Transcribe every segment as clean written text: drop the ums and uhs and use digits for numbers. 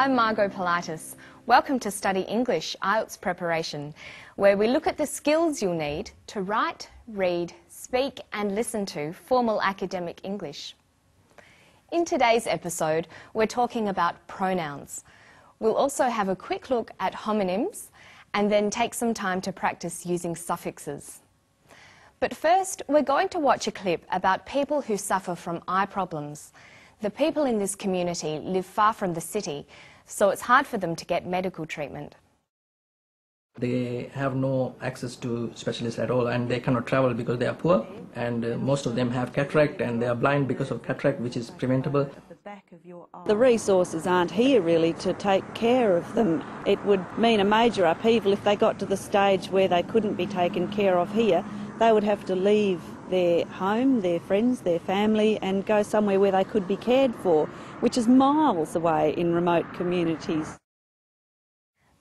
I'm Margot Politis. Welcome to Study English IELTS Preparation, where we look at the skills you'll need to write, read, speak and listen to formal academic English. In today's episode, we're talking about pronouns. We'll also have a quick look at homonyms and then take some time to practice using suffixes. But first, we're going to watch a clip about people who suffer from eye problems. The people in this community live far from the city, so it's hard for them to get medical treatment. They have no access to specialists at all, and they cannot travel because they are poor, and most of them have cataract and they are blind because of cataract, which is preventable. The resources aren't here really to take care of them. It would mean a major upheaval if they got to the stage where they couldn't be taken care of here. They would have to leave their home, their friends, their family and go somewhere where they could be cared for, which is miles away in remote communities.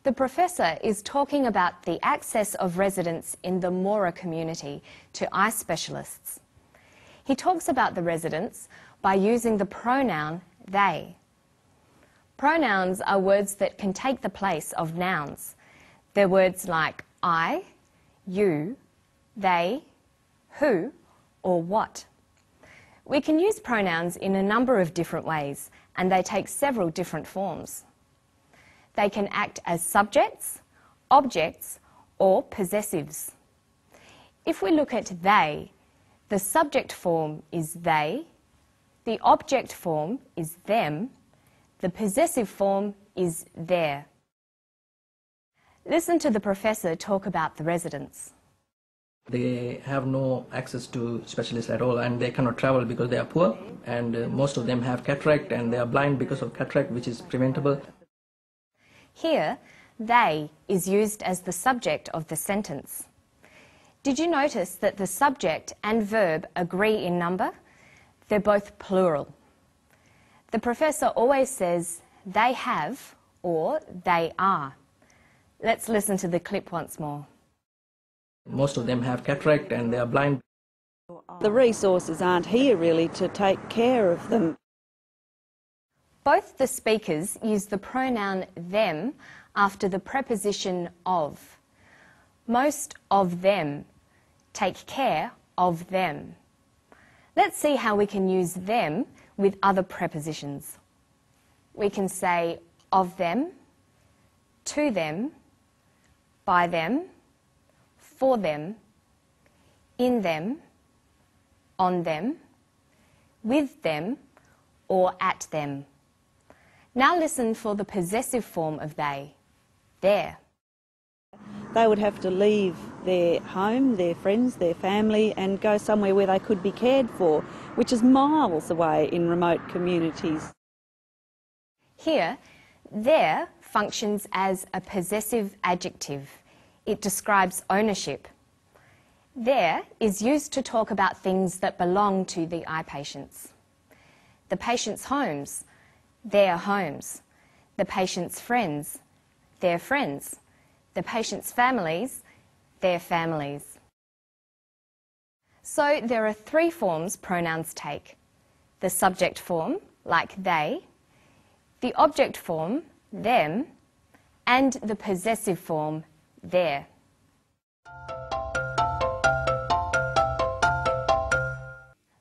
The professor is talking about the access of residents in the Mora community to eye specialists. He talks about the residents by using the pronoun they. Pronouns are words that can take the place of nouns. They're words like I, you, they, who, or what. We can use pronouns in a number of different ways, and they take several different forms. They can act as subjects, objects, or possessives. If we look at they, the subject form is they, the object form is them, the possessive form is their. Listen to the professor talk about the residents. They have no access to specialists at all, and they cannot travel because they are poor, and most of them have cataract and they are blind because of cataract, which is preventable. Here, they is used as the subject of the sentence. Did you notice that the subject and verb agree in number? They're both plural. The professor always says they have or they are. Let's listen to the clip once more. Most of them have cataract and they are blind. The resources aren't here really to take care of them. Both the speakers use the pronoun them after the preposition of. Most of them take care of them. Let's see how we can use them with other prepositions. We can say of them, to them, by them, for them, in them, on them, with them, or at them. Now listen for the possessive form of they, their. They would have to leave their home, their friends, their family and go somewhere where they could be cared for, which is miles away in remote communities. Here, their functions as a possessive adjective. It describes ownership. Their is used to talk about things that belong to the eye patients. The patient's homes, their homes. The patient's friends, their friends. The patient's families, their families. So there are three forms pronouns take. The subject form, like they, the object form, them, and the possessive form, their.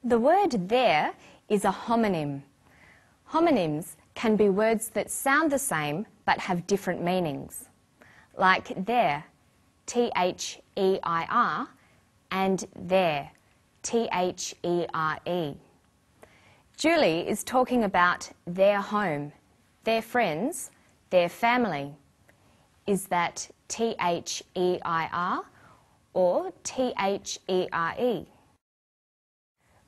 The word their is a homonym. Homonyms can be words that sound the same but have different meanings, like there, T-H-E-I-R, and there, T-H-E-R-E. Julie is talking about their home, their friends, their family. Is that T-H-E-I-R or T-H-E-R-E?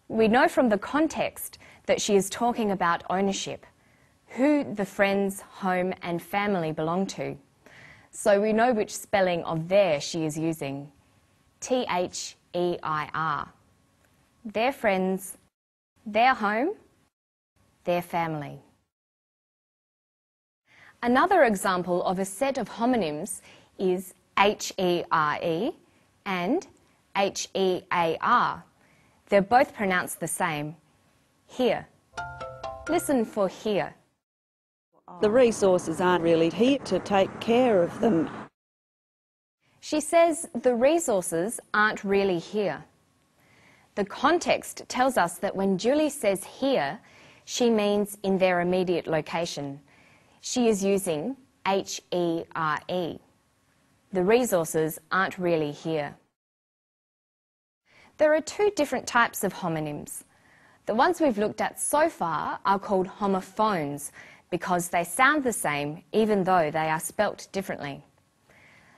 We know from the context that she is talking about ownership, who the friends, home and family belong to. So we know which spelling of their she is using, T-H-E-I-R. Their friends, their home, their family. Another example of a set of homonyms is H-E-R-E and H-E-A-R. They're both pronounced the same, here. Listen for here. The resources aren't really here to take care of them. She says the resources aren't really here. The context tells us that when Julie says here, she means in their immediate location. She is using H-E-R-E. The resources aren't really here. There are two different types of homonyms. The ones we've looked at so far are called homophones because they sound the same even though they are spelt differently.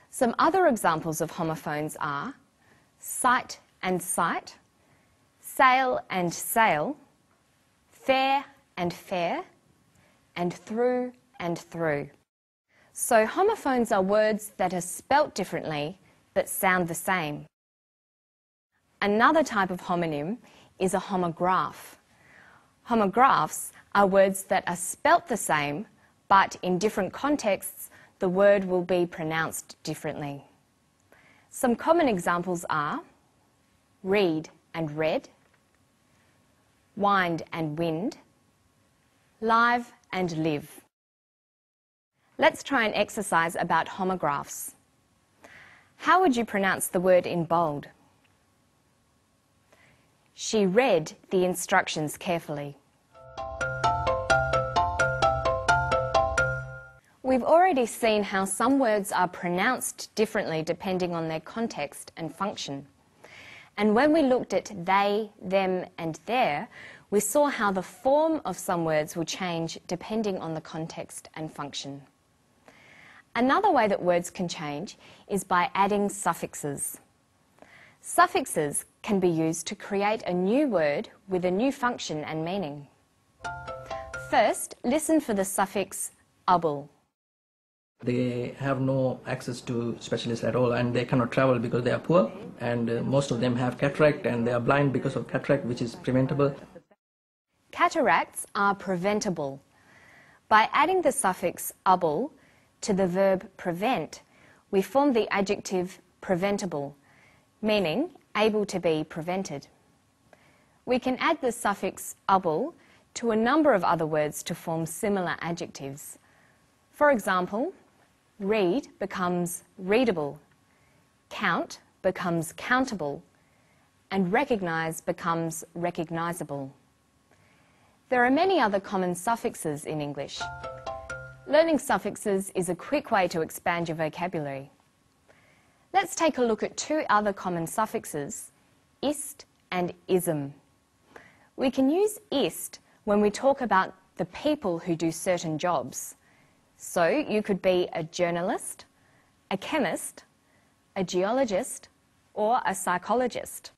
Some other examples of homophones are sight and sight, sail and sail, fair and fair, and through and through. So homophones are words that are spelt differently but sound the same. Another type of homonym is a homograph. Homographs are words that are spelt the same, but in different contexts, the word will be pronounced differently. Some common examples are read and read, wind and wind, live and live. Let's try an exercise about homographs. How would you pronounce the word in bold? She read the instructions carefully. We've already seen how some words are pronounced differently depending on their context and function. And when we looked at they, them and their, we saw how the form of some words will change depending on the context and function. Another way that words can change is by adding suffixes. Suffixes can be used to create a new word with a new function and meaning. First, listen for the suffix able. They have no access to specialists at all and they cannot travel because they are poor, and most of them have cataract and they are blind because of cataract, which is preventable. Cataracts are preventable. By adding the suffix able to the verb prevent, we form the adjective preventable, meaning able to be prevented. We can add the suffix able to a number of other words to form similar adjectives. For example, read becomes readable, count becomes countable, and recognise becomes recognisable. There are many other common suffixes in English. Learning suffixes is a quick way to expand your vocabulary. Let's take a look at two other common suffixes, ist and ism. We can use ist when we talk about the people who do certain jobs. So you could be a journalist, a chemist, a geologist, or a psychologist.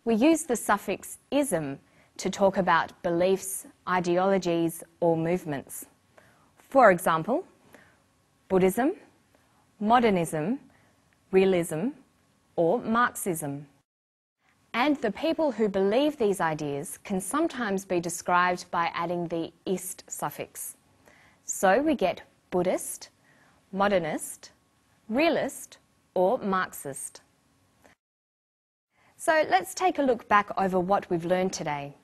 We use the suffix ism to talk about beliefs, ideologies, or movements. For example, Buddhism, modernism, realism, or Marxism. And the people who believe these ideas can sometimes be described by adding the ist suffix. So we get Buddhist, modernist, realist, or Marxist. So let's take a look back over what we've learned today.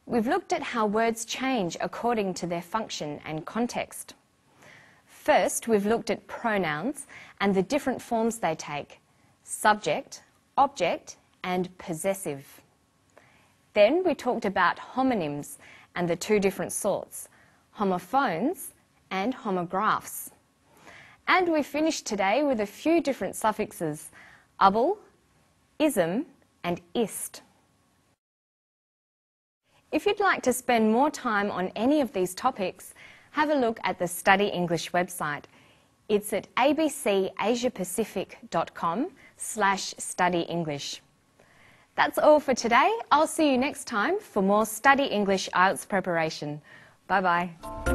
We've looked at how words change according to their function and context. First, we've looked at pronouns and the different forms they take: subject, object, and possessive. Then we talked about homonyms and the two different sorts, homophones and homographs. And we finished today with a few different suffixes: able, ism, and ist. If you'd like to spend more time on any of these topics, have a look at the Study English website. It's at abcasiapacific.com/studyenglish. That's all for today. I'll see you next time for more Study English IELTS preparation. Bye-bye.